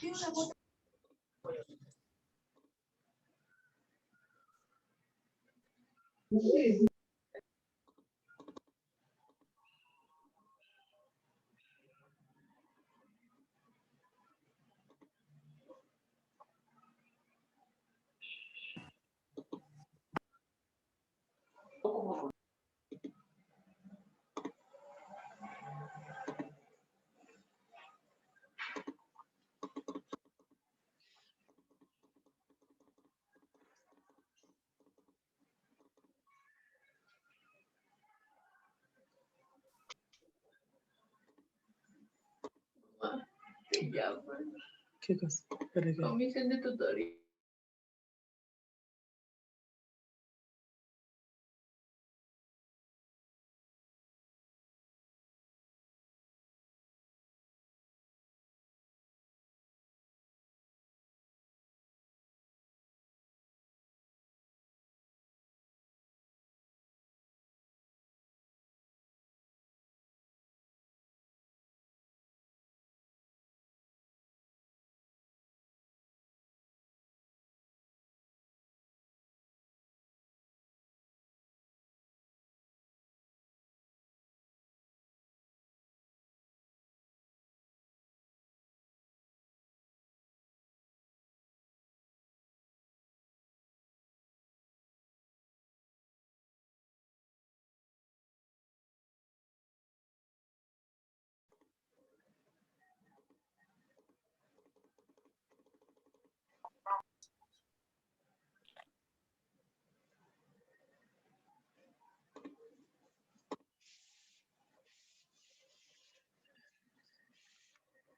¿Qué cosa? Comisión de tutoría.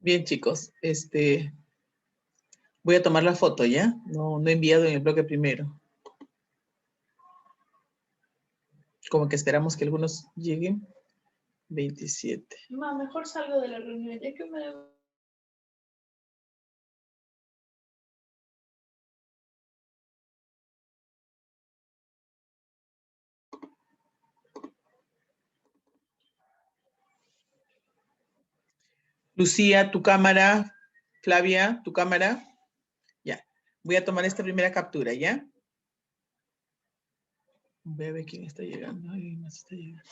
Bien, chicos, voy a tomar la foto, ¿ya? No he enviado en el bloque primero. Como que esperamos que algunos lleguen. 27. Mejor salgo de la reunión, ya que me... Lucía, tu cámara. Flavia, tu cámara. Ya. Voy a tomar esta primera captura, ¿ya? Voy a ver quién está llegando. Ay, más está llegando.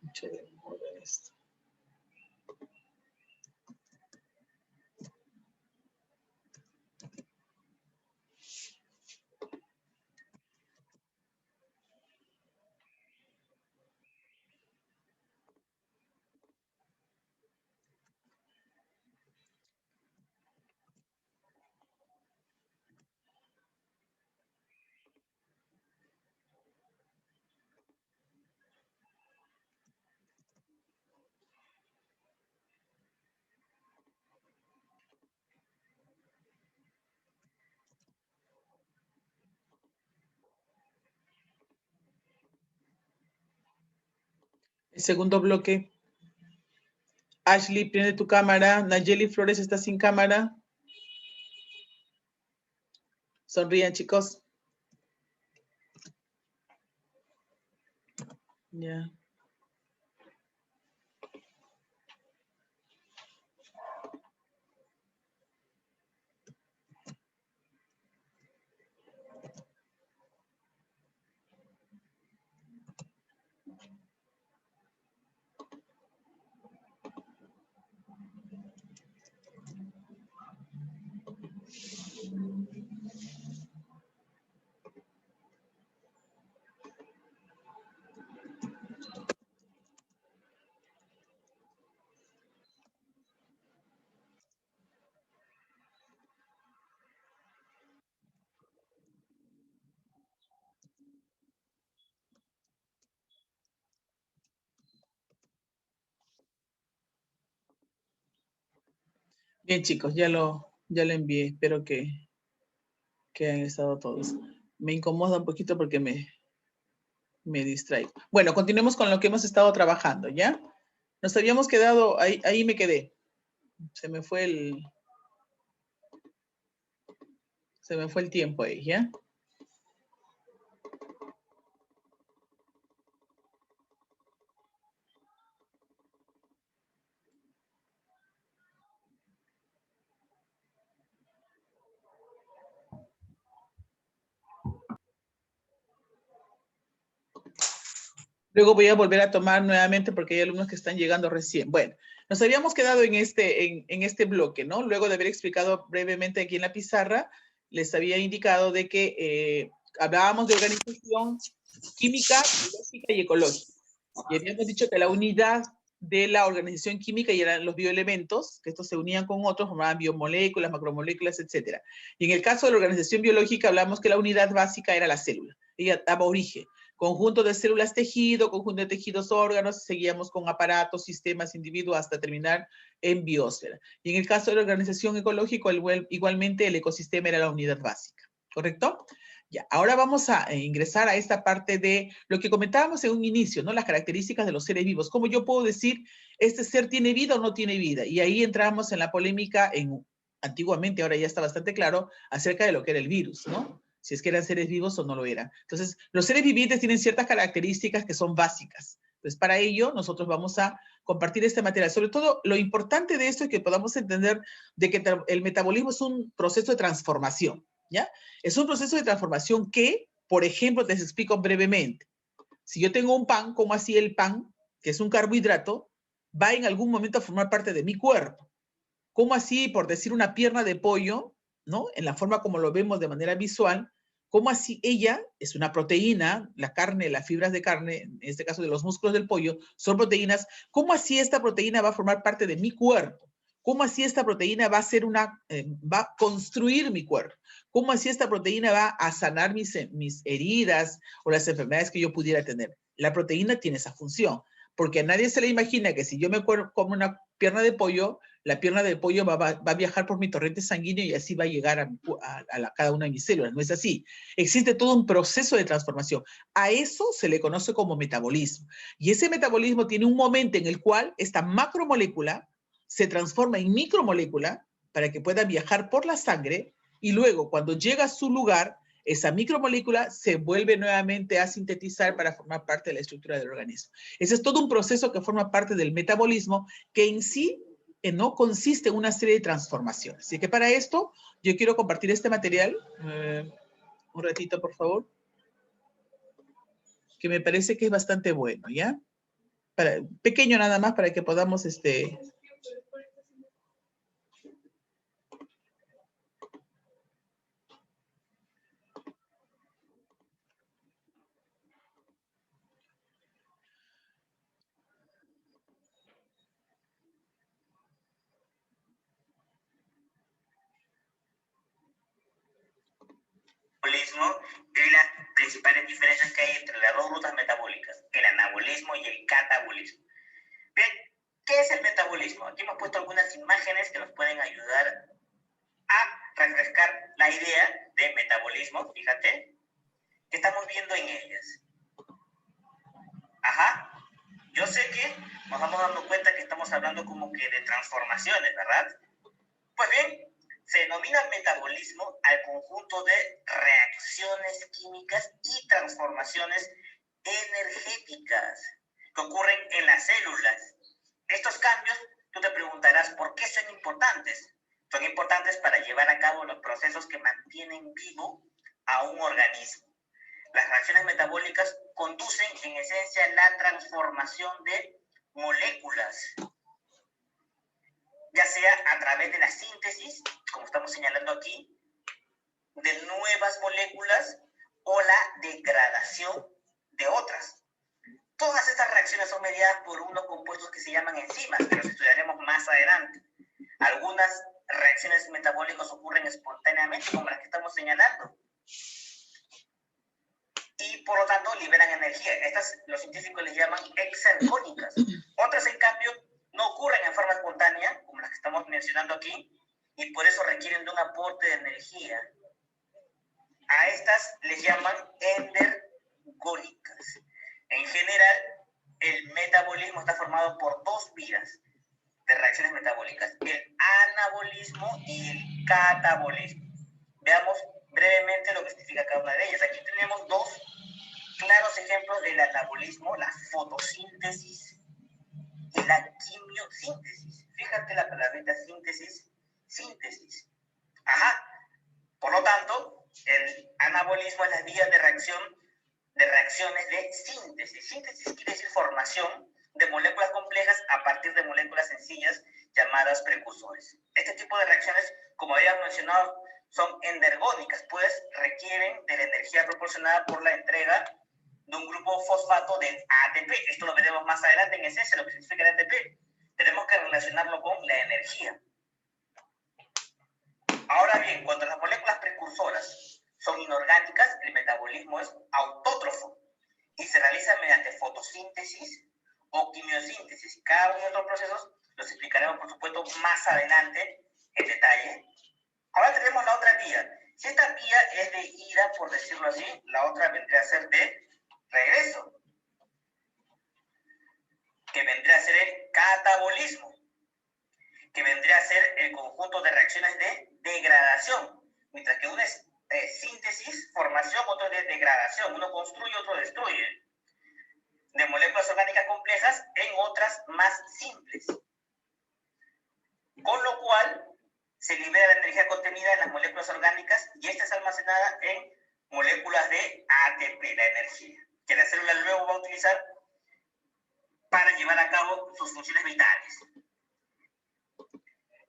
Mucho demora esto. El segundo bloque. Ashley, prende tu cámara. Nayeli Flores está sin cámara. Sonrían, chicos. Ya. Bien, chicos, ya lo envié. Espero que han estado todos. Me incomoda un poquito porque me distraigo. Bueno, continuemos con lo que hemos estado trabajando, ¿ya? Nos habíamos quedado, ahí me quedé. Se me fue el tiempo ahí, ¿ya? Luego voy a volver a tomar nuevamente porque hay alumnos que están llegando recién. Bueno, nos habíamos quedado en este bloque, ¿no? Luego de haber explicado brevemente aquí en la pizarra, les había indicado de que hablábamos de organización química, biológica y ecológica. Y habíamos dicho que la unidad de la organización química y eran los bioelementos, que estos se unían con otros, formaban biomoléculas, macromoléculas, etc. Y en el caso de la organización biológica hablamos que la unidad básica era la célula. Ella daba origen. Conjunto de células tejido, conjunto de tejidos órganos, seguíamos con aparatos, sistemas, individuos, hasta terminar en biosfera. Y en el caso de la organización ecológica, igualmente el ecosistema era la unidad básica, ¿correcto? Ya, ahora vamos a ingresar a esta parte de lo que comentábamos en un inicio, ¿no? Las características de los seres vivos. ¿Cómo yo puedo decir, este ser tiene vida o no tiene vida? Y ahí entramos en la polémica, antiguamente, ahora ya está bastante claro, acerca de lo que era el virus, ¿no? Si es que eran seres vivos o no lo eran. Entonces, los seres vivientes tienen ciertas características que son básicas. Entonces, para ello, nosotros vamos a compartir este material. Sobre todo, lo importante de esto es que podamos entender de que el metabolismo es un proceso de transformación, ¿ya? Es un proceso de transformación que, por ejemplo, te explico brevemente. Si yo tengo un pan, ¿cómo así el pan, que es un carbohidrato, va en algún momento a formar parte de mi cuerpo? ¿Cómo así, por decir una pierna de pollo, ¿no? En la forma como lo vemos de manera visual, ¿cómo así ella es una proteína, la carne, las fibras de carne, en este caso de los músculos del pollo, son proteínas? ¿Cómo así esta proteína va a formar parte de mi cuerpo? ¿Cómo así esta proteína va a ser va a construir mi cuerpo? ¿Cómo así esta proteína va a sanar mis heridas o las enfermedades que yo pudiera tener? La proteína tiene esa función, porque a nadie se le imagina que si yo me como una pierna de pollo, la pierna de pollo va a viajar por mi torrente sanguíneo y así va a llegar a cada una de mis células. No es así. Existe todo un proceso de transformación. A eso se le conoce como metabolismo. Y ese metabolismo tiene un momento en el cual esta macromolécula se transforma en micromolécula para que pueda viajar por la sangre y luego cuando llega a su lugar, esa micromolécula se vuelve nuevamente a sintetizar para formar parte de la estructura del organismo. Ese es todo un proceso que forma parte del metabolismo que en sí no consiste en una serie de transformaciones. Así que para esto yo quiero compartir este material. Un ratito, por favor. Que me parece que es bastante bueno, ¿ya? Pequeño nada más para que podamos y las principales diferencias que hay entre las dos rutas metabólicas, el anabolismo y el catabolismo. Bien, ¿qué es el metabolismo? Aquí hemos puesto algunas imágenes que nos pueden ayudar a refrescar la idea de metabolismo, fíjate, que estamos viendo en ellas. Ajá, yo sé que nos vamos dando cuenta que estamos hablando como que de transformaciones, ¿verdad? Pues bien, Se denomina metabolismo al conjunto de reacciones químicas y transformaciones energéticas que ocurren en las células. Estos cambios, tú te preguntarás, ¿por qué son importantes? Son importantes para llevar a cabo los procesos que mantienen vivo a un organismo. Las reacciones metabólicas conducen en esencia a la transformación de moléculas, ya sea a través de la síntesis, como estamos señalando aquí, de nuevas moléculas o la degradación de otras. Todas estas reacciones son mediadas por unos compuestos que se llaman enzimas, que los estudiaremos más adelante. Algunas reacciones metabólicas ocurren espontáneamente, como las que estamos señalando, y por lo tanto liberan energía. Estas los científicos les llaman exergónicas. Otras, en cambio, no ocurren en forma espontánea, como las que estamos mencionando aquí, y por eso requieren de un aporte de energía. A estas les llaman endergónicas. En general, el metabolismo está formado por dos vías de reacciones metabólicas: el anabolismo y el catabolismo. Veamos brevemente lo que significa cada una de ellas. Aquí tenemos dos claros ejemplos del anabolismo: la fotosíntesis y la quimiosíntesis. Fíjate la palabrita síntesis, síntesis. Ajá. Por lo tanto, el anabolismo es la vía de reacciones de síntesis. Síntesis quiere decir formación de moléculas complejas a partir de moléculas sencillas llamadas precursores. Este tipo de reacciones, como habíamos mencionado, son endergónicas, pues requieren de la energía proporcionada por la entrega de un grupo fosfato de ATP. Esto lo veremos más adelante en esencia, lo que significa el ATP. Tenemos que relacionarlo con la energía. Ahora bien, cuando las moléculas precursoras son inorgánicas, el metabolismo es autótrofo y se realiza mediante fotosíntesis o quimiosíntesis. Cada uno de estos procesos los explicaremos, por supuesto, más adelante en detalle. Ahora tenemos la otra vía. Si esta vía es de ida, por decirlo así, la otra vendría a ser de regreso, que vendría a ser el catabolismo, que vendría a ser el conjunto de reacciones de degradación. Mientras que una es síntesis, formación, otro es de degradación. Uno construye, otro destruye. De moléculas orgánicas complejas en otras más simples. Con lo cual, se libera la energía contenida en las moléculas orgánicas y esta es almacenada en moléculas de ATP, la energía, que la célula luego va a utilizar para llevar a cabo sus funciones vitales.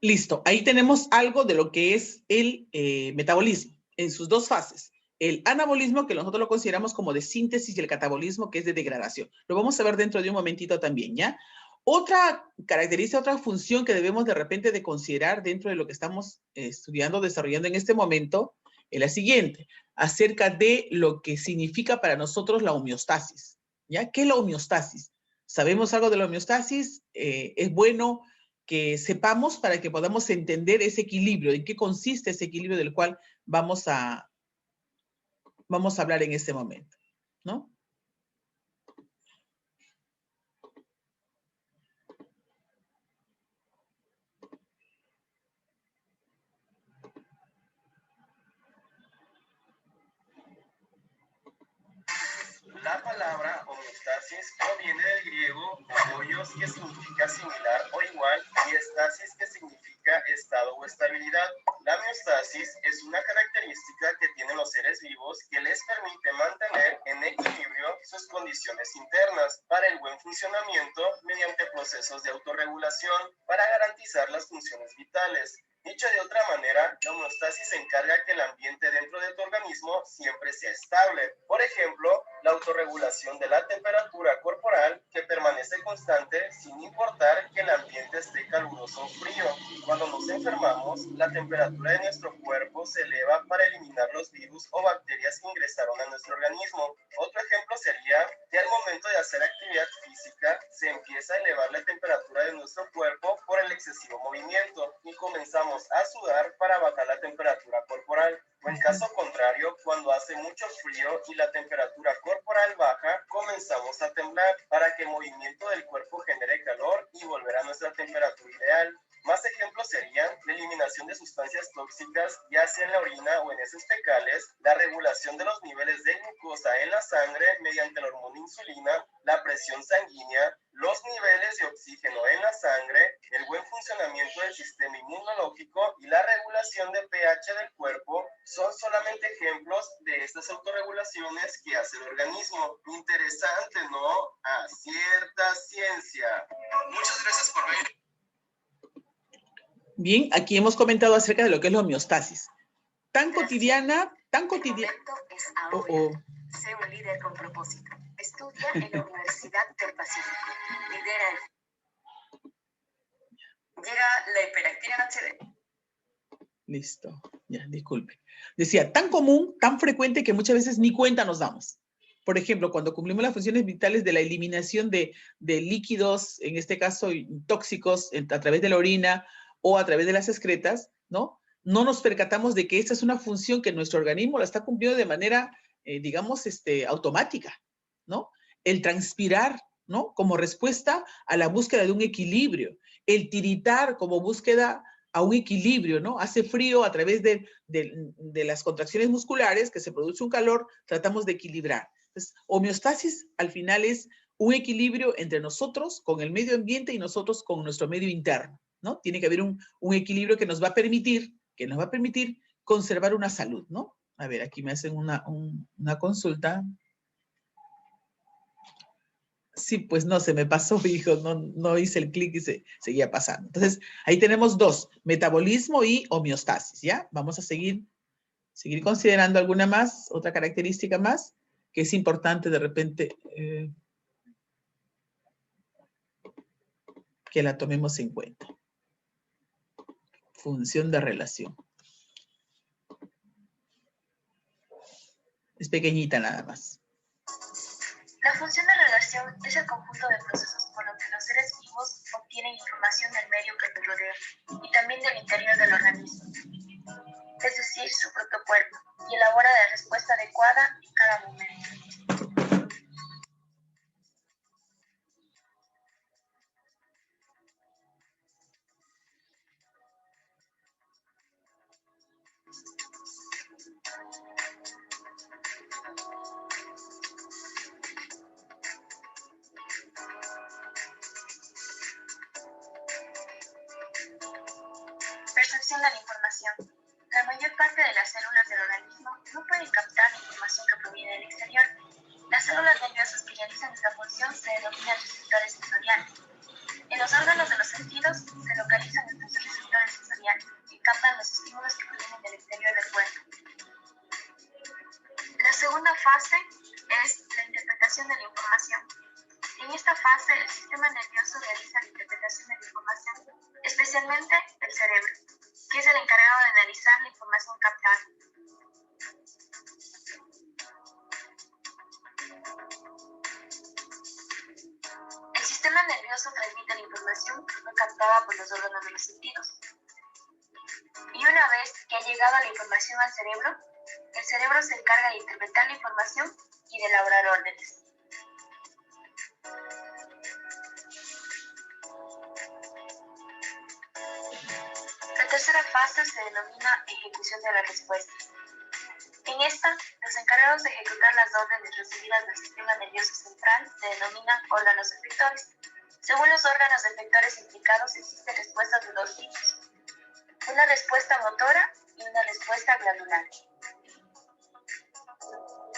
Listo, ahí tenemos algo de lo que es el metabolismo en sus dos fases. El anabolismo, que nosotros lo consideramos como de síntesis, y el catabolismo, que es de degradación. Lo vamos a ver dentro de un momentito también, ¿ya? Otra característica, otra función que debemos de repente de considerar dentro de lo que estamos estudiando, desarrollando en este momento, es la siguiente, acerca de lo que significa para nosotros la homeostasis, ¿ya? ¿Qué es la homeostasis? ¿Sabemos algo de la homeostasis? Es bueno que sepamos para que podamos entender ese equilibrio, en qué consiste ese equilibrio del cual vamos a hablar en este momento, ¿no? La palabra homeostasis proviene del griego homeos, que significa similar o igual, y estasis, que significa estado o estabilidad. La homeostasis es una característica que tienen los seres vivos que les permite mantener en equilibrio sus condiciones internas para el buen funcionamiento mediante procesos de autorregulación para garantizar las funciones vitales. Dicho de otra manera, la homeostasis se encarga que el ambiente dentro de tu organismo siempre sea estable. Por ejemplo, la autorregulación de la temperatura corporal, que permanece constante sin importar que el ambiente esté caluroso o frío. Cuando nos enfermamos, la temperatura de nuestro cuerpo se eleva para eliminar los virus o bacterias que ingresaron a nuestro organismo. Otro ejemplo sería que al momento de hacer actividad física se empieza a elevar la temperatura de nuestro cuerpo por el excesivo movimiento y comenzamos a sudar para bajar la temperatura corporal. O en caso contrario, cuando hace mucho frío y la temperatura corporal baja, comenzamos a temblar para que el movimiento del cuerpo genere calor y volver a nuestra temperatura ideal. Más ejemplos ejemplos serían la eliminación de sustancias tóxicas, ya sea en la orina o en heces fecales, la regulación de los niveles de glucosa en la sangre mediante la hormona insulina, la presión sanguínea, los niveles de oxígeno en la sangre, el buen funcionamiento del sistema inmunológico y la regulación de pH del cuerpo son solamente ejemplos de estas autorregulaciones que hace el organismo. Interesante, ¿no? A cierta ciencia. Muchas gracias por ver. Bien, aquí hemos comentado acerca de lo que es la homeostasis. Tan cotidiana. El momento es ahora. Sé un líder con propósito. Estudia en la Universidad del Pacífico. Lidera el... Llega la hiperactina en HD. Listo, ya, disculpe. Decía, tan común, tan frecuente que muchas veces ni cuenta nos damos. Por ejemplo, cuando cumplimos las funciones vitales de la eliminación de líquidos, en este caso tóxicos, a través de la orina o a través de las excretas, ¿no? No nos percatamos de que esta es una función que nuestro organismo la está cumpliendo de manera, digamos, automática, ¿no? El transpirar, ¿no? Como respuesta a la búsqueda de un equilibrio. El tiritar como búsqueda a un equilibrio, ¿no? Hace frío a través de las contracciones musculares, que se produce un calor, tratamos de equilibrar. Entonces, homeostasis al final es un equilibrio entre nosotros con el medio ambiente y nosotros con nuestro medio interno, ¿no? Tiene que haber un equilibrio que nos va a permitir conservar una salud, ¿no? A ver, aquí me hacen una consulta. Sí, pues no, se me pasó, hijo, no hice el clic y seguía pasando. Entonces, ahí tenemos dos, metabolismo y homeostasis, ¿ya? Vamos a seguir considerando alguna más, otra característica más, que es importante de repente que la tomemos en cuenta. Función de relación. Es pequeñita nada más. La función de relación es el conjunto de procesos por los que los seres vivos obtienen información del medio que los rodea y también del interior del organismo, es decir, su propio cuerpo, y elabora la respuesta adecuada en cada momento. Percepción de la información. La mayor parte de las células del organismo no pueden captar la información que proviene del exterior. Las células nerviosas que realizan esta función se denominan receptores sensoriales. En los órganos de los sentidos se localizan estos receptores sensoriales que captan los estímulos que provienen del exterior del cuerpo. La segunda fase es la interpretación de la información. En esta fase, el sistema nervioso realiza la interpretación de la información, especialmente el cerebro, que es el encargado de analizar la información captada. El sistema nervioso transmite la información que fue captada por los órganos de los sentidos. Y una vez que ha llegado la información al cerebro, el cerebro se encarga de interpretar la información y de elaborar órdenes. La tercera fase se denomina ejecución de la respuesta. En esta, los encargados de ejecutar las órdenes recibidas del sistema nervioso central se denominan órganos efectores. Según los órganos efectores implicados, existen respuestas de dos tipos: una respuesta motora y una respuesta glandular.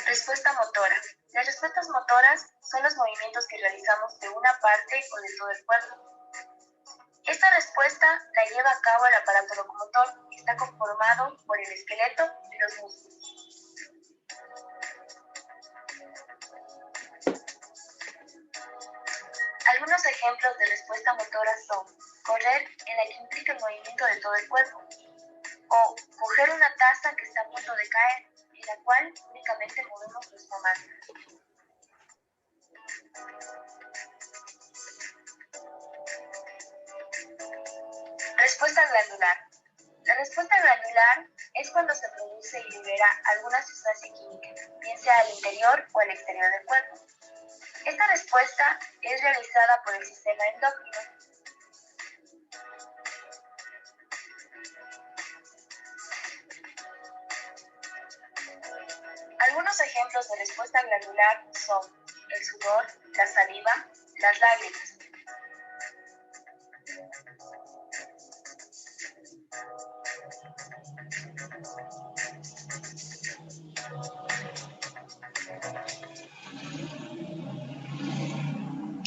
Respuesta motora. Las respuestas motoras son los movimientos que realizamos de una parte o de todo el cuerpo. Esta respuesta la lleva a cabo el aparato locomotor, que está conformado por el esqueleto y los músculos. Algunos ejemplos de respuesta motora son correr, en la que implica el movimiento de todo el cuerpo, o coger una taza que está a punto de caer, en la cual únicamente movemos nuestra mano. Respuesta glandular. La respuesta glandular es cuando se produce y libera alguna sustancia química, bien sea al interior o al exterior del cuerpo. Esta respuesta es realizada por el sistema endocrino. Algunos ejemplos de respuesta glandular son el sudor, la saliva, las lágrimas.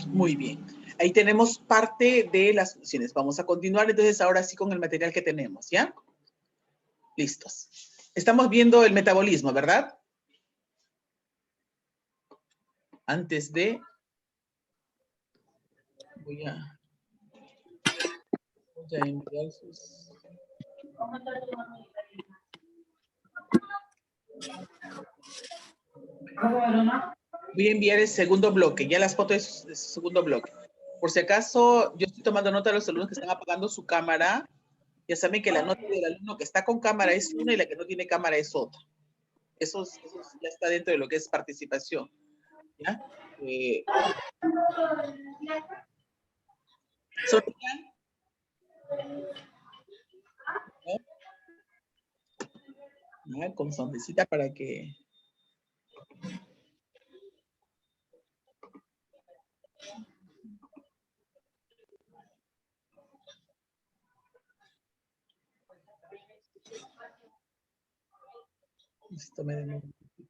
Muy bien. Ahí tenemos parte de las funciones. Vamos a continuar entonces ahora sí con el material que tenemos, ¿ya? Listos. Estamos viendo el metabolismo, ¿verdad? Antes de... Voy a enviar sus... Voy a enviar el segundo bloque, ya las fotos del segundo bloque. Por si acaso, yo estoy tomando nota de los alumnos que están apagando su cámara. Ya saben que la nota del alumno que está con cámara es una y la que no tiene cámara es otra. Eso ya está dentro de lo que es participación. ¿Ya? ¿Sonrían? ¿No? Con sonrisita para que... Esto me demora un poquito.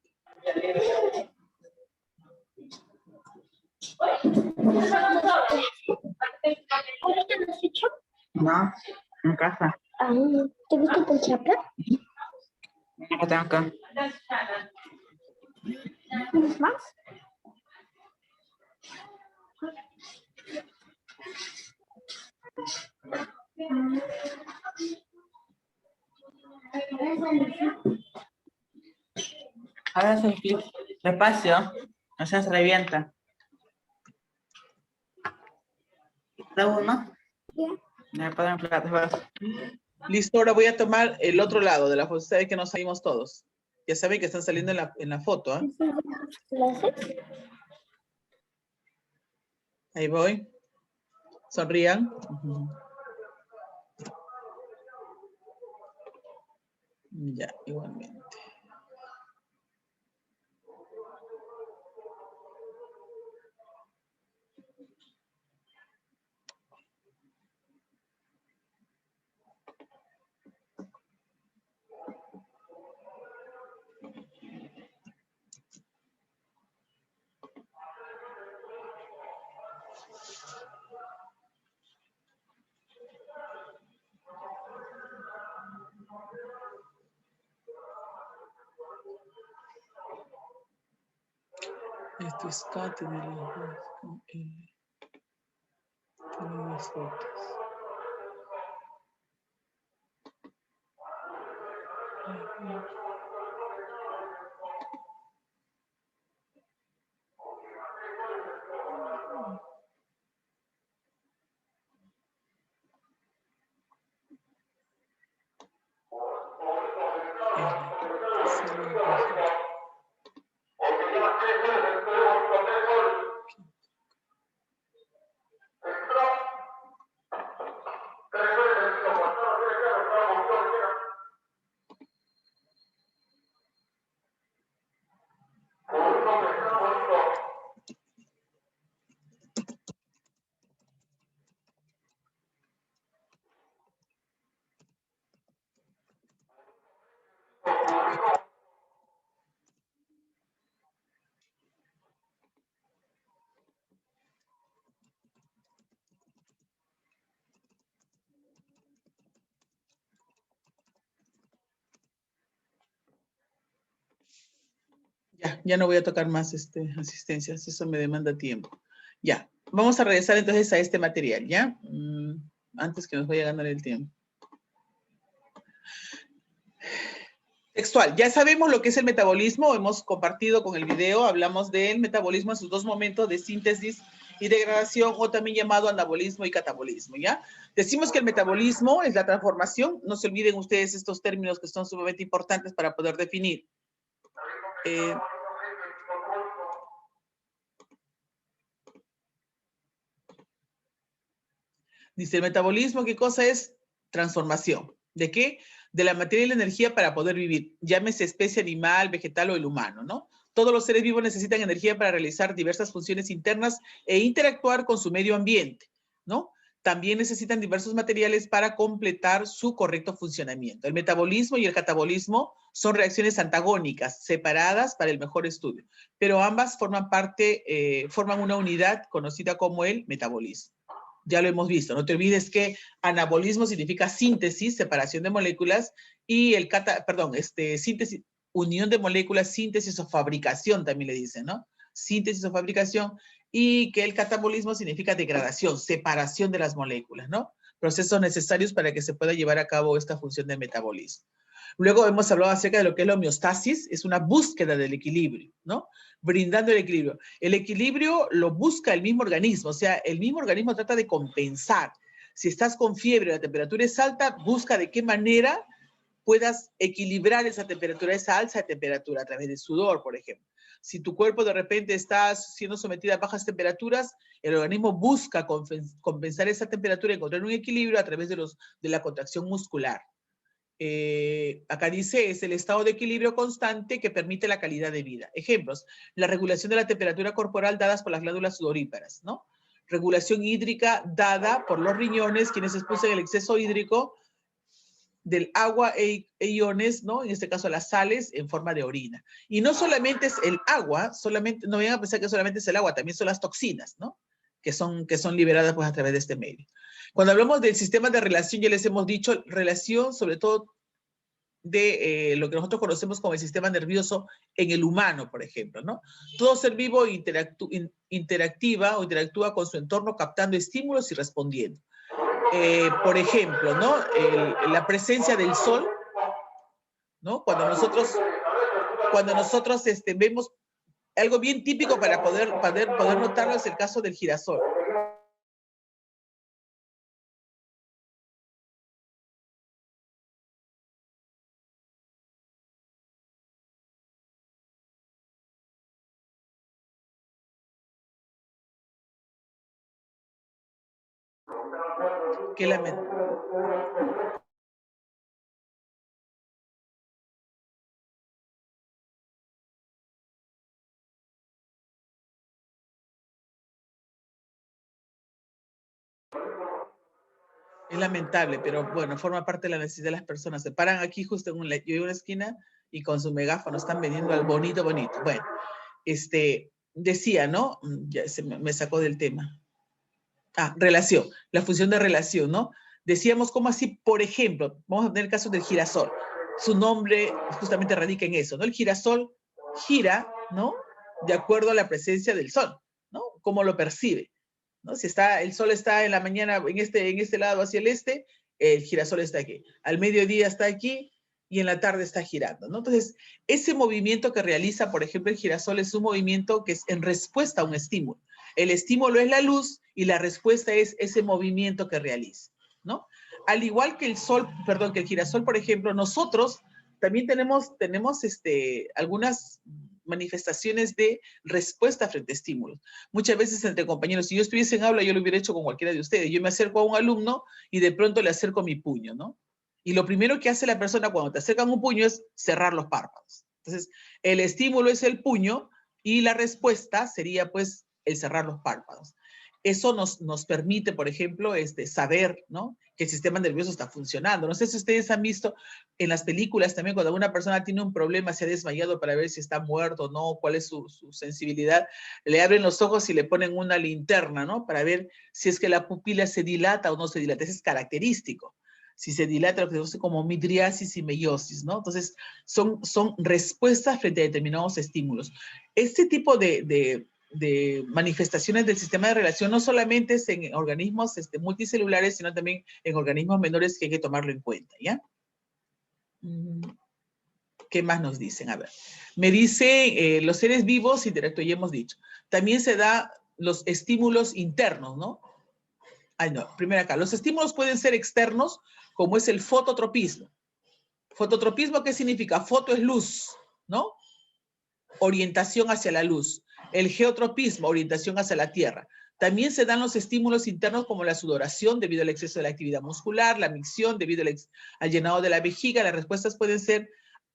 ¿Ahorita lo has hecho? No, en casa. ¿Te gusta con chapa? No tengo acá. ¿Tienes más? Ahora hace clic despacio, no se revienta. ¿Da uno? Me pueden plato. Listo, ahora voy a tomar el otro lado de la foto. Ustedes que no salimos todos. Ya saben que están saliendo en la foto. ¿Eh? ¿Lo haces? Ahí voy. Sonrían. Ya, igualmente. Esto es Katy de los dos con L. Tiene las fotos. Ya no voy a tocar más asistencias, eso me demanda tiempo. Ya, vamos a regresar entonces a este material, ¿ya? Antes que nos vaya a ganar el tiempo. Textual, ya sabemos lo que es el metabolismo, hemos compartido con el video, hablamos del metabolismo en sus dos momentos de síntesis y degradación, o también llamado anabolismo y catabolismo, ¿ya? Decimos que el metabolismo es la transformación, no se olviden ustedes estos términos que son sumamente importantes para poder definir. Dice el metabolismo, ¿qué cosa es? Transformación. ¿De qué? de la materia y la energía para poder vivir, llámese especie animal, vegetal o el humano, ¿no? Todos los seres vivos necesitan energía para realizar diversas funciones internas e interactuar con su medio ambiente, ¿no? También necesitan diversos materiales para completar su correcto funcionamiento. El metabolismo y el catabolismo son reacciones antagónicas, separadas para el mejor estudio, pero ambas forman una unidad conocida como el metabolismo. Ya lo hemos visto, no te olvides que anabolismo significa síntesis, separación de moléculas, y síntesis, unión de moléculas, síntesis o fabricación también le dicen, ¿no? Síntesis o fabricación, y que el catabolismo significa degradación, separación de las moléculas, ¿no? Procesos necesarios para que se pueda llevar a cabo esta función de metabolismo. Luego hemos hablado acerca de lo que es la homeostasis, es una búsqueda del equilibrio, ¿no? Brindando el equilibrio. El equilibrio lo busca el mismo organismo, o sea, el mismo organismo trata de compensar. Si estás con fiebre, la temperatura es alta, busca de qué manera puedas equilibrar esa temperatura, esa alza de temperatura a través del sudor, por ejemplo. Si tu cuerpo de repente está siendo sometido a bajas temperaturas, el organismo busca compensar esa temperatura y encontrar un equilibrio a través de la contracción muscular. Acá dice, es el estado de equilibrio constante que permite la calidad de vida. Ejemplos, la regulación de la temperatura corporal dadas por las glándulas sudoríparas, ¿no? Regulación hídrica dada por los riñones, quienes expulsan el exceso hídrico del agua e iones, ¿no? En este caso las sales en forma de orina. Y no solamente es el agua, no vayan a pensar que solamente es el agua, también son las toxinas, ¿no? Que son liberadas pues a través de este medio. Cuando hablamos del sistema de relación, ya les hemos dicho, relación sobre todo de lo que nosotros conocemos como el sistema nervioso en el humano, por ejemplo, ¿no? Todo ser vivo interactúa con su entorno captando estímulos y respondiendo. Por ejemplo, ¿no? La presencia del sol, ¿no? Cuando nosotros vemos algo bien típico para poder notarlo es el caso del girasol. Qué lamento. Es lamentable, pero bueno, forma parte de la necesidad de las personas. Se paran aquí justo en una esquina y con su megáfono están vendiendo al bonito. Bueno, decía, ¿no? Ya me sacó del tema. Relación, la función de relación, ¿no? Decíamos cómo así, por ejemplo, vamos a tener el caso del girasol. Su nombre justamente radica en eso, ¿no? El girasol gira, ¿no? De acuerdo a la presencia del sol, ¿no? Cómo lo percibe, ¿no? Si el sol está en la mañana en este lado hacia el este, el girasol está aquí. Al mediodía está aquí y en la tarde está girando, ¿no? Entonces, ese movimiento que realiza, por ejemplo, el girasol es un movimiento que es en respuesta a un estímulo. El estímulo es la luz y la respuesta es ese movimiento que realiza, ¿no? Al igual que el girasol, por ejemplo, nosotros también tenemos algunas manifestaciones de respuesta frente a estímulos. Muchas veces entre compañeros, si yo estuviese en aula, yo lo hubiera hecho con cualquiera de ustedes. Yo me acerco a un alumno y de pronto le acerco mi puño, ¿no? Y lo primero que hace la persona cuando te acercan un puño es cerrar los párpados. Entonces, el estímulo es el puño y la respuesta sería, pues, el cerrar los párpados. Eso nos permite, por ejemplo, saber, ¿no? Que el sistema nervioso está funcionando. No sé si ustedes han visto en las películas también cuando una persona tiene un problema, se ha desmayado para ver si está muerto o no, cuál es su sensibilidad, le abren los ojos y le ponen una linterna, ¿no? Para ver si es que la pupila se dilata o no se dilata. Eso es característico. Si se dilata, lo que se conoce como midriasis y meiosis, ¿no? Entonces, son respuestas frente a determinados estímulos. Este tipo de manifestaciones del sistema de relación no solamente es en organismos multicelulares, sino también en organismos menores que hay que tomarlo en cuenta, ¿ya? ¿Qué más nos dicen? A ver, me dice, los seres vivos interactúan, ya hemos dicho. También se da los estímulos internos, ¿no? Primero acá. Los estímulos pueden ser externos, como es el fototropismo. ¿Fototropismo qué significa? Foto es luz, ¿no? Orientación hacia la luz. El geotropismo, orientación hacia la tierra. También se dan los estímulos internos como la sudoración debido al exceso de la actividad muscular, la micción debido al llenado de la vejiga. Las respuestas pueden ser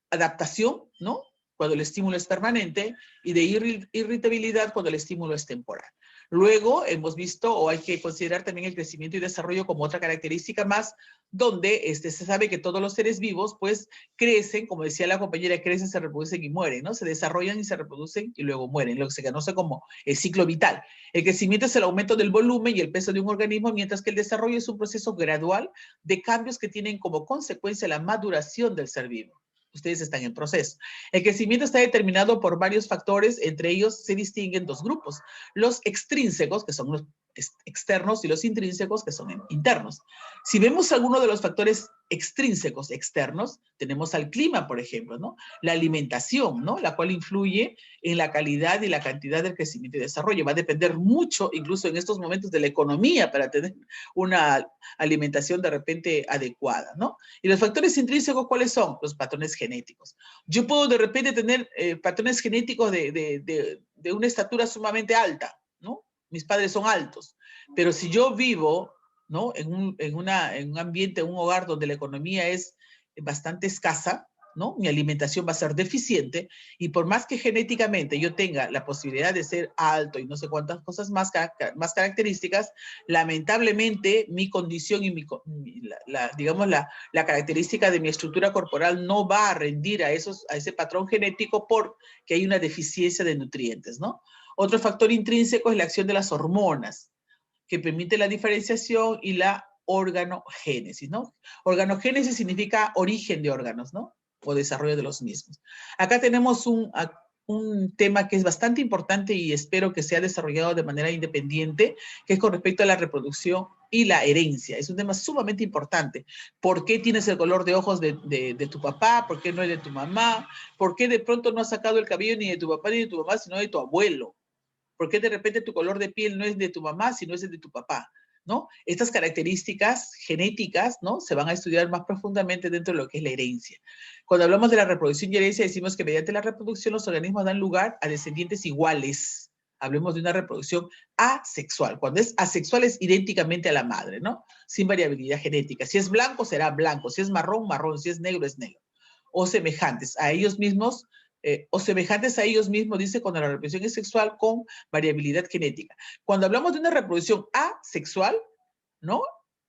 adaptación, ¿no? Cuando el estímulo es permanente, y de irritabilidad cuando el estímulo es temporal. Luego hemos visto, o hay que considerar también el crecimiento y desarrollo como otra característica más, donde se sabe que todos los seres vivos pues crecen, como decía la compañera, crecen, se reproducen y mueren, ¿no? Se desarrollan y se reproducen y luego mueren, lo que se conoce como el ciclo vital. El crecimiento es el aumento del volumen y el peso de un organismo, mientras que el desarrollo es un proceso gradual de cambios que tienen como consecuencia la maduración del ser vivo. Ustedes están en proceso. El crecimiento está determinado por varios factores, entre ellos se distinguen dos grupos, los extrínsecos, que son los externos, y los intrínsecos, que son internos. Si vemos alguno de los factores extrínsecos externos, tenemos al clima, por ejemplo, ¿no? La alimentación, ¿no? La cual influye en la calidad y la cantidad del crecimiento y desarrollo. Va a depender mucho, incluso en estos momentos, de la economía para tener una alimentación de repente adecuada, ¿no? Y los factores intrínsecos, ¿cuáles son? Los patrones genéticos. Yo puedo de repente tener patrones genéticos de una estatura sumamente alta, ¿no? Mis padres son altos, pero si yo vivo, ¿no? en un ambiente, en un hogar donde la economía es bastante escasa, ¿no? Mi alimentación va a ser deficiente, y por más que genéticamente yo tenga la posibilidad de ser alto y no sé cuántas cosas más características, lamentablemente mi condición y digamos la característica de mi estructura corporal no va a rendir a ese patrón genético porque hay una deficiencia de nutrientes, ¿no? Otro factor intrínseco es la acción de las hormonas, que permite la diferenciación y la organogénesis, ¿no? Organogénesis significa origen de órganos, ¿no? O desarrollo de los mismos. Acá tenemos un tema que es bastante importante y espero que sea desarrollado de manera independiente, que es con respecto a la reproducción y la herencia. Es un tema sumamente importante. ¿Por qué tienes el color de ojos de tu papá? ¿Por qué no es de tu mamá? ¿Por qué de pronto no has sacado el cabello ni de tu papá ni de tu mamá, sino de tu abuelo? ¿Por qué de repente tu color de piel no es de tu mamá, sino es de tu papá? ¿No? Estas características genéticas, ¿no? Se van a estudiar más profundamente dentro de lo que es la herencia. Cuando hablamos de la reproducción y herencia, decimos que mediante la reproducción los organismos dan lugar a descendientes iguales. Hablemos de una reproducción asexual. Cuando es asexual es idénticamente a la madre, ¿no? Sin variabilidad genética. Si es blanco, será blanco. Si es marrón, marrón. Si es negro, es negro. O semejantes a ellos mismos, dice, cuando la reproducción es sexual con variabilidad genética. Cuando hablamos de una reproducción asexual, ¿no?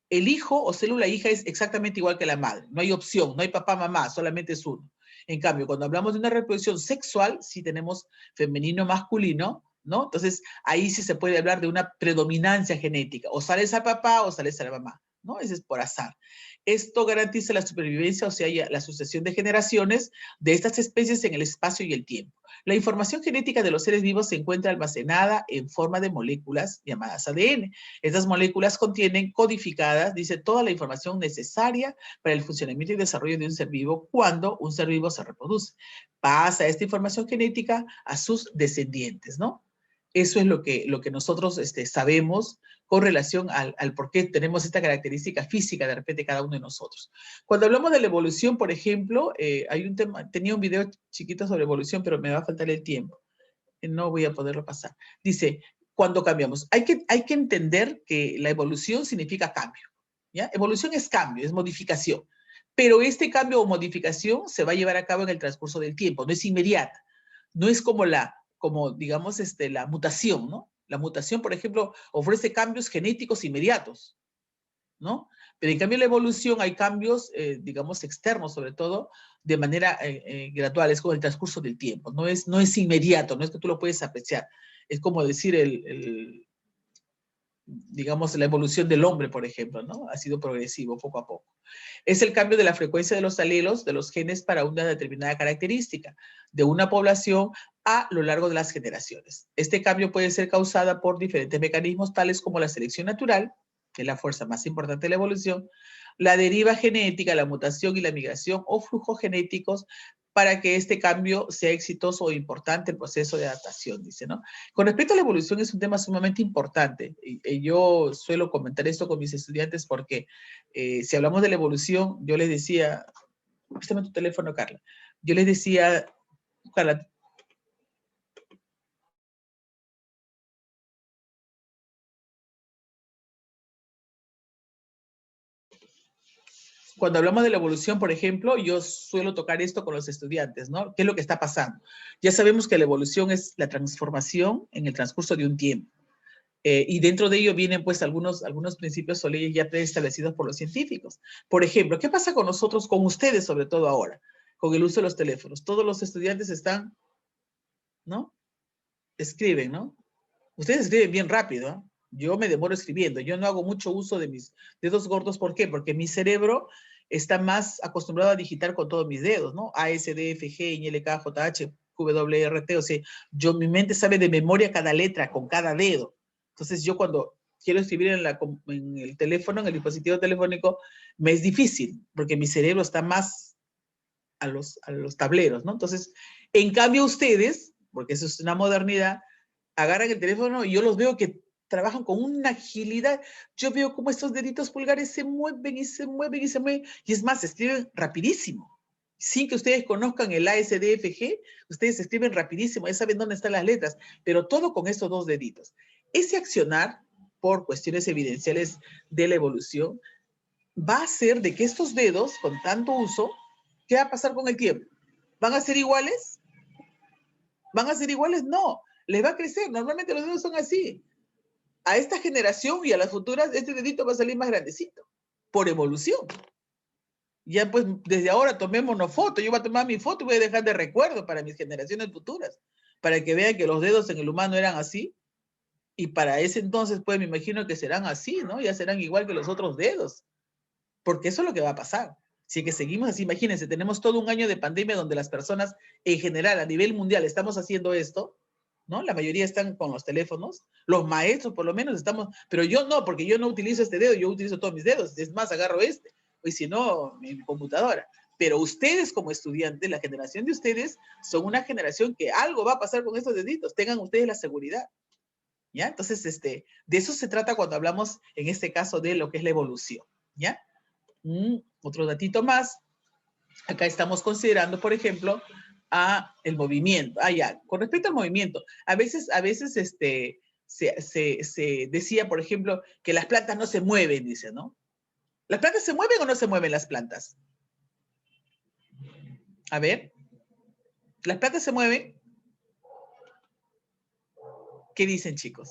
El hijo o célula hija es exactamente igual que la madre. No hay opción, no hay papá, mamá, solamente es uno. En cambio, cuando hablamos de una reproducción sexual, sí tenemos femenino, masculino, ¿no? Entonces, ahí sí se puede hablar de una predominancia genética. O sales al papá o sales a la mamá, ¿no? Ese es por azar. Esto garantiza la supervivencia, o sea, la sucesión de generaciones de estas especies en el espacio y el tiempo. La información genética de los seres vivos se encuentra almacenada en forma de moléculas llamadas ADN. Estas moléculas contienen codificadas, dice, toda la información necesaria para el funcionamiento y desarrollo de un ser vivo cuando un ser vivo se reproduce. Pasa esta información genética a sus descendientes, ¿no? Eso es lo que nosotros sabemos con relación al por qué tenemos esta característica física de repente cada uno de nosotros. Cuando hablamos de la evolución, por ejemplo, hay un tema, tenía un video chiquito sobre evolución, pero me va a faltar el tiempo. No voy a poderlo pasar. Dice, cuando cambiamos, hay que entender que la evolución significa cambio, ¿ya? Evolución es cambio, es modificación. Pero este cambio o modificación se va a llevar a cabo en el transcurso del tiempo, no es inmediata. No es como digamos, la mutación, ¿no? La mutación, por ejemplo, ofrece cambios genéticos inmediatos, ¿no? Pero en cambio la evolución hay cambios, digamos, externos, sobre todo, de manera gradual, es con el transcurso del tiempo, no es inmediato, no es que tú lo puedes apreciar. Es como decir digamos, la evolución del hombre, por ejemplo, ¿no? Ha sido progresivo poco a poco. Es el cambio de la frecuencia de los alelos de los genes para una determinada característica de una población a lo largo de las generaciones. Este cambio puede ser causado por diferentes mecanismos tales como la selección natural, que es la fuerza más importante de la evolución, la deriva genética, la mutación y la migración o flujos genéticos para que este cambio sea exitoso o importante el proceso de adaptación, dice, ¿no? Con respecto a la evolución es un tema sumamente importante. Y yo suelo comentar esto con mis estudiantes porque si hablamos de la evolución, yo les decía, préstame tu teléfono, Carla. Yo les decía, Carla, cuando hablamos de la evolución, por ejemplo, yo suelo tocar esto con los estudiantes, ¿no? ¿Qué es lo que está pasando? Ya sabemos que la evolución es la transformación en el transcurso de un tiempo. Y dentro de ello vienen pues algunos principios o leyes ya preestablecidos por los científicos. Por ejemplo, ¿qué pasa con nosotros, con ustedes sobre todo ahora, con el uso de los teléfonos? Todos los estudiantes están, ¿no? Escriben, ¿no? Ustedes escriben bien rápido, ¿eh? Yo me demoro escribiendo, yo no hago mucho uso de mis dedos gordos. ¿Por qué? Porque mi cerebro está más acostumbrado a digitar con todos mis dedos, ¿no? A, S, D, F, G, I, L, K, J, H, Q, W, R, T, o sea, mi mente sabe de memoria cada letra con cada dedo. Entonces yo cuando quiero escribir en el teléfono, en el dispositivo telefónico, me es difícil, porque mi cerebro está más a los tableros, ¿no? Entonces, en cambio ustedes, porque eso es una modernidad, agarran el teléfono y yo los veo que trabajan con una agilidad. Yo veo cómo estos deditos pulgares se mueven y se mueven y se mueven. Y es más, escriben rapidísimo. Sin que ustedes conozcan el A, S, D, F, G, ustedes escriben rapidísimo, ya saben dónde están las letras, pero todo con estos dos deditos. Ese accionar, por cuestiones evidenciales de la evolución, va a hacer de que estos dedos, con tanto uso, ¿qué va a pasar con el tiempo? ¿Van a ser iguales? ¿Van a ser iguales? No. Les va a crecer. Normalmente los dedos son así. A esta generación y a las futuras, este dedito va a salir más grandecito, por evolución. Ya pues, desde ahora tomémonos fotos. Yo voy a tomar mi foto y voy a dejar de recuerdo para mis generaciones futuras, para que vean que los dedos en el humano eran así, y para ese entonces, pues, me imagino que serán así, ¿no? Ya serán igual que los otros dedos, porque eso es lo que va a pasar. Si es que seguimos así, imagínense, tenemos todo un año de pandemia donde las personas, en general, a nivel mundial, estamos haciendo esto, ¿no? La mayoría están con los teléfonos, los maestros por lo menos estamos, pero yo no, porque yo no utilizo este dedo, yo utilizo todos mis dedos, es más, agarro este, y si no, mi computadora. Pero ustedes como estudiantes, la generación de ustedes, son una generación que algo va a pasar con estos deditos, tengan ustedes la seguridad, ¿ya? Entonces, de eso se trata cuando hablamos, en este caso, de lo que es la evolución, ¿ya? Otro datito más, acá estamos considerando, por ejemplo, el movimiento. Ya, con respecto al movimiento, a veces se decía, por ejemplo, que las plantas no se mueven, dice, ¿no? ¿Las plantas se mueven o no se mueven las plantas? A ver, ¿las plantas se mueven? ¿Qué dicen, chicos?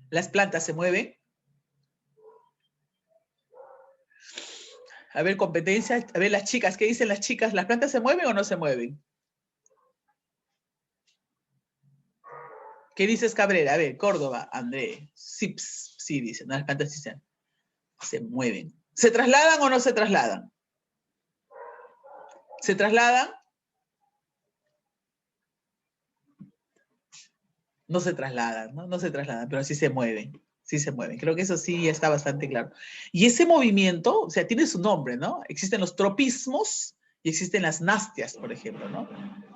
¿Las plantas se mueven? A ver, competencia, a ver las chicas, ¿qué dicen las chicas? ¿Las plantas se mueven o no se mueven? ¿Qué dices, Cabrera? A ver, Córdoba, André, sí dicen, las plantas sí se mueven. ¿Se trasladan o no se trasladan? ¿Se trasladan? No se trasladan, ¿no? No se trasladan, pero sí se mueven. Sí se mueven. Creo que eso sí ya está bastante claro. Y ese movimiento, o sea, tiene su nombre, ¿no? Existen los tropismos y existen las nastias, por ejemplo, ¿no?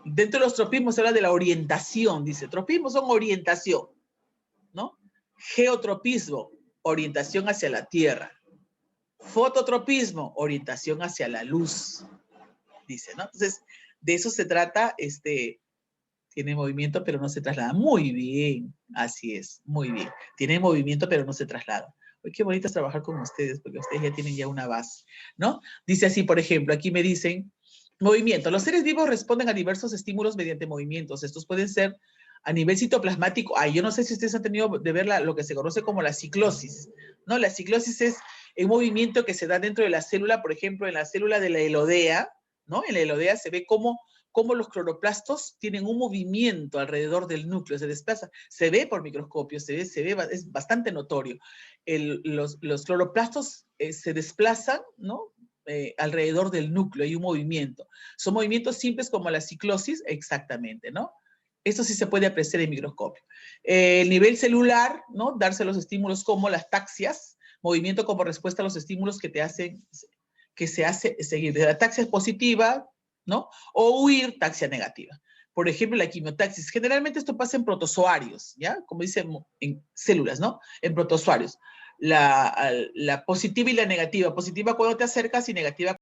Dentro de los tropismos se habla de la orientación, dice. Tropismos son orientación, ¿no? Geotropismo, orientación hacia la tierra. Fototropismo, orientación hacia la luz, dice, ¿no? Entonces, de eso se trata, tiene movimiento, pero no se traslada. Muy bien, así es, muy bien. Tiene movimiento, pero no se traslada. Uy, qué bonito es trabajar con ustedes, porque ustedes ya tienen ya una base, ¿no? Dice así, por ejemplo, aquí me dicen, movimiento. Los seres vivos responden a diversos estímulos mediante movimientos. Estos pueden ser a nivel citoplasmático. Yo no sé si ustedes han tenido de ver lo que se conoce como la ciclosis, ¿no? La ciclosis es el movimiento que se da dentro de la célula, por ejemplo, en la célula de la elodea, ¿no? En la elodea se ve cómo los cloroplastos tienen un movimiento alrededor del núcleo, se desplaza, se ve por microscopio, se ve, es bastante notorio. Los cloroplastos se desplazan, ¿no? Alrededor del núcleo, hay un movimiento. Son movimientos simples como la ciclosis, exactamente, ¿no? Esto sí se puede apreciar en microscopio. El nivel celular, ¿no? Darse los estímulos como las taxias, movimiento como respuesta a los estímulos que se hace seguir. La taxia es positiva, ¿no? O huir, taxia negativa. Por ejemplo, la quimiotaxis. Generalmente esto pasa en protozoarios, ¿ya? Como dicen en células, ¿no? En protozoarios. La positiva y la negativa. Positiva cuando te acercas y negativa